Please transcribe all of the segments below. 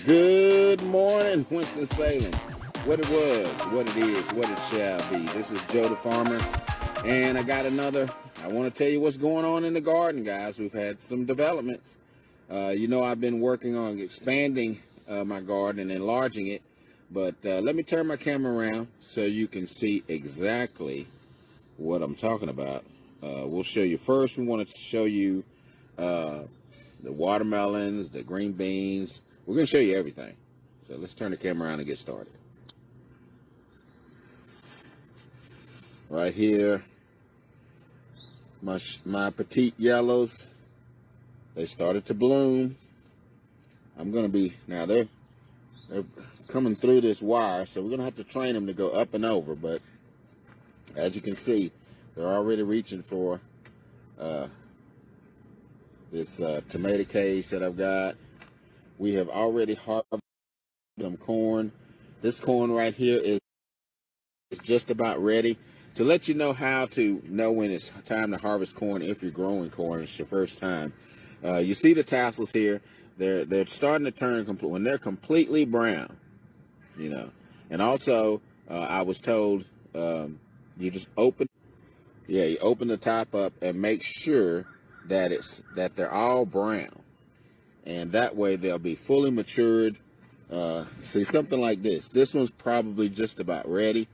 Good morning, Winston-Salem. What it was, what it is, what it shall be. This is Joe the Farmer, and I want to tell you what's going on in the garden, guys. We've had some developments. I've been working on expanding my garden and enlarging it, but let me turn my camera around so you can see exactly what I'm talking about. We'll show you first. We want to show you the watermelons, the green beans. We're going to show you everything. So let's turn the camera around and get started. Right here, my petite yellows, they started to bloom. Now they're coming through this wire, so we're going to have to train them to go up and over. But as you can see, they're already reaching for this tomato cage that I've got. We have already harvested some corn. This corn right here is just about ready. To let you know how to know when it's time to harvest corn, if you're growing corn, it's your first time. You see the tassels here. They're starting to turn when they're completely brown, And also, I was told you just open the top up and make sure that they're all brown. And that way they'll be fully matured. See, something like this. This one's probably just about ready.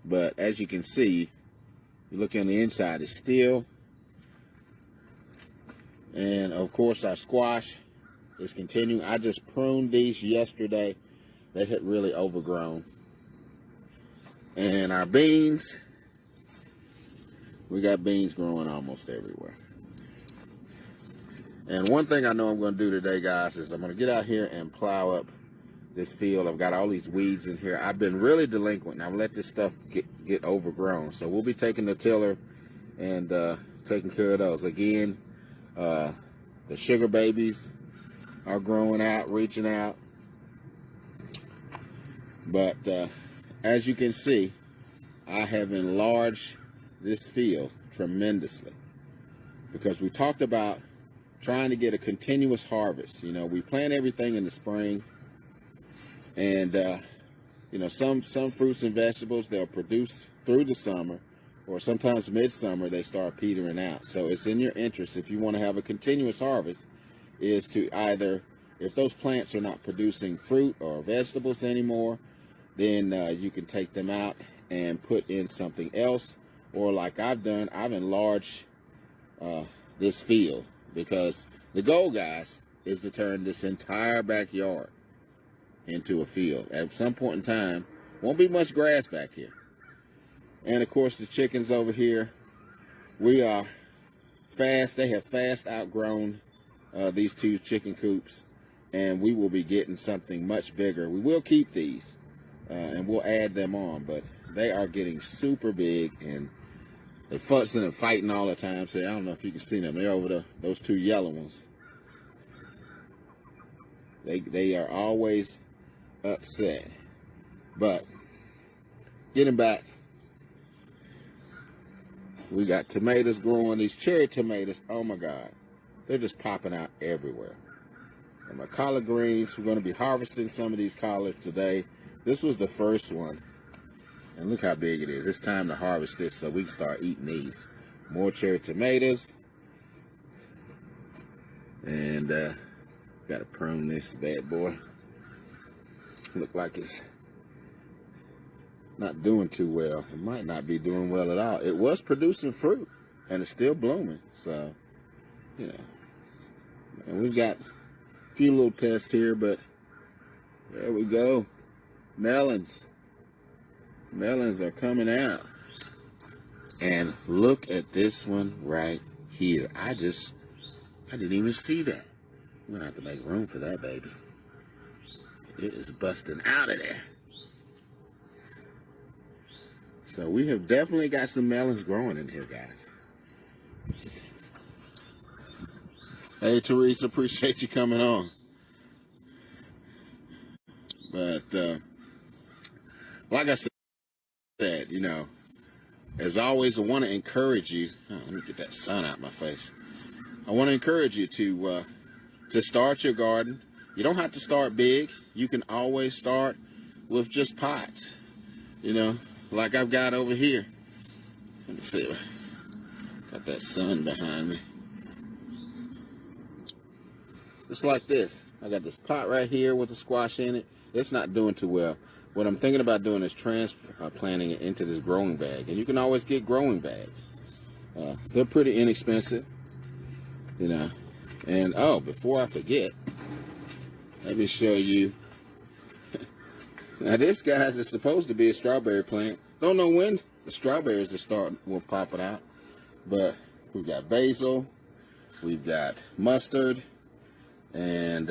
But as you can see, you look on the inside, it's still. And of course, our squash is continuing. I just pruned these yesterday. They had really overgrown. And our beans, we got beans growing almost everywhere. And one thing I know I'm going to do today, guys, is I'm going to get out here and plow up this field. I've got all these weeds in here. I've been really delinquent. I've let this stuff get overgrown. So we'll be taking the tiller and taking care of those. Again, the sugar babies are growing out, reaching out. But as you can see, I have enlarged this field tremendously because we talked about trying to get a continuous harvest. We plant everything in the spring, and some fruits and vegetables, they'll produce through the summer, or sometimes midsummer they start petering out. So it's in your interest, if you want to have a continuous harvest, is to either, if those plants are not producing fruit or vegetables anymore, then you can take them out and put in something else. Or like I've done, I've enlarged this field, because the goal, guys, is to turn this entire backyard into a field. At some point in time, won't be much grass back here. And of course, the chickens over here, they have fast outgrown these two chicken coops, and we will be getting something much bigger. We will keep these, and we'll add them on, but they are getting super big, and they're fussing and fighting all the time. So I don't know if you can see them. They're over those two yellow ones. They are always upset. But getting back, we got tomatoes growing. These cherry tomatoes, oh my God, they're just popping out everywhere. And my collard greens, we're going to be harvesting some of these collards today. This was the first one. And look how big it is. It's time to harvest this so we can start eating these. More cherry tomatoes. And got to prune this bad boy. Look like it's not doing too well. It might not be doing well at all. It was producing fruit, and it's still blooming. So, And we've got a few little pests here, but there we go. Melons. Melons are coming out. And look at this one right here. I didn't even see that. We're gonna have to make room for that, baby. It is busting out of there. So we have definitely got some melons growing in here, guys. Hey, Teresa, appreciate you coming on. But like I said, as always, I want to encourage you. Let me get that sun out my face. I want to encourage you to start your garden. You don't have to start big. You can always start with just pots, you know, like I've got over here. Let me see. Got that sun behind me. Just like this. I got this pot right here with the squash in it. It's not doing too well. What I'm thinking about doing is transplanting it into this growing bag. And you can always get growing bags. They're pretty inexpensive, you know. And, oh, before I forget, let me show you. Now, this, guys, is supposed to be a strawberry plant. Don't know when the strawberries will pop it out. But we've got basil, we've got mustard, and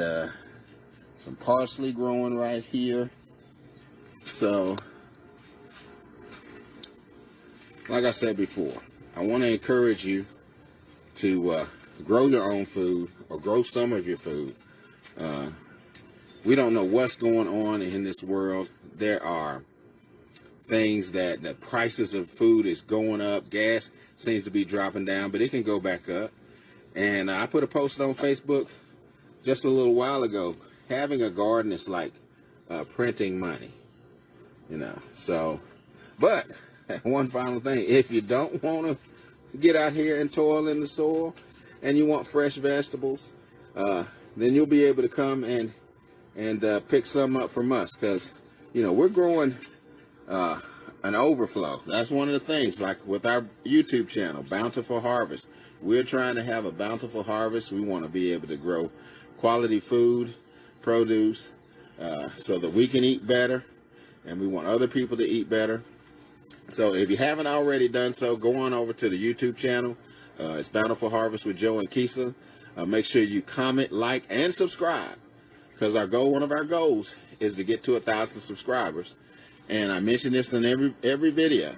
some parsley growing right here. So, like I said before, I want to encourage you to grow your own food or grow some of your food. We don't know what's going on in this world. There are things that the prices of food is going up. Gas seems to be dropping down, but it can go back up. And I put a post on Facebook just a little while ago. Having a garden is like printing money, you know. So, but one final thing: if you don't want to get out here and toil in the soil, and you want fresh vegetables, then you'll be able to come and pick some up from us, because you know we're growing an overflow. That's one of the things, like with our YouTube channel, Bountiful Harvest. We're trying to have a bountiful harvest. We want to be able to grow quality food, produce, so that we can eat better, and we want other people to eat better. So if you haven't already done so, go on over to the YouTube channel. It's Bountiful Harvest with Joe and Kisa. Make sure you comment, like, and subscribe, because one of our goals is to get to 1,000 subscribers. And I mention this in every video.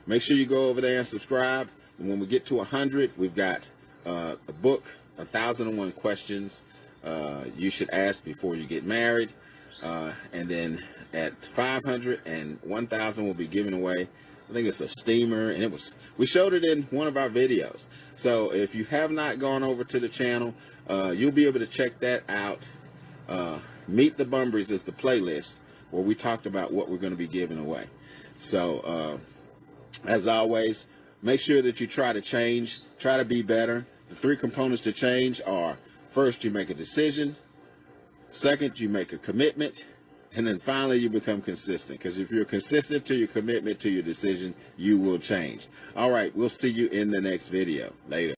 Make sure you go over there and subscribe. And when we get to 100, we've got a book, 1,001 questions you should ask before you get married. And then at 500 and 1,000, we'll be giving away, I think it's a steamer, and we showed it in one of our videos. So if you have not gone over to the channel, you'll be able to check that out. Meet the Bumbries is the playlist where we talked about what we're going to be giving away. So as always, make sure that you try to change, try to be better. The 3 components to change are: first, you make a decision; second, you make a commitment; and then finally, you become consistent. Because if you're consistent to your commitment, to your decision, you will change. All right, we'll see you in the next video. Later.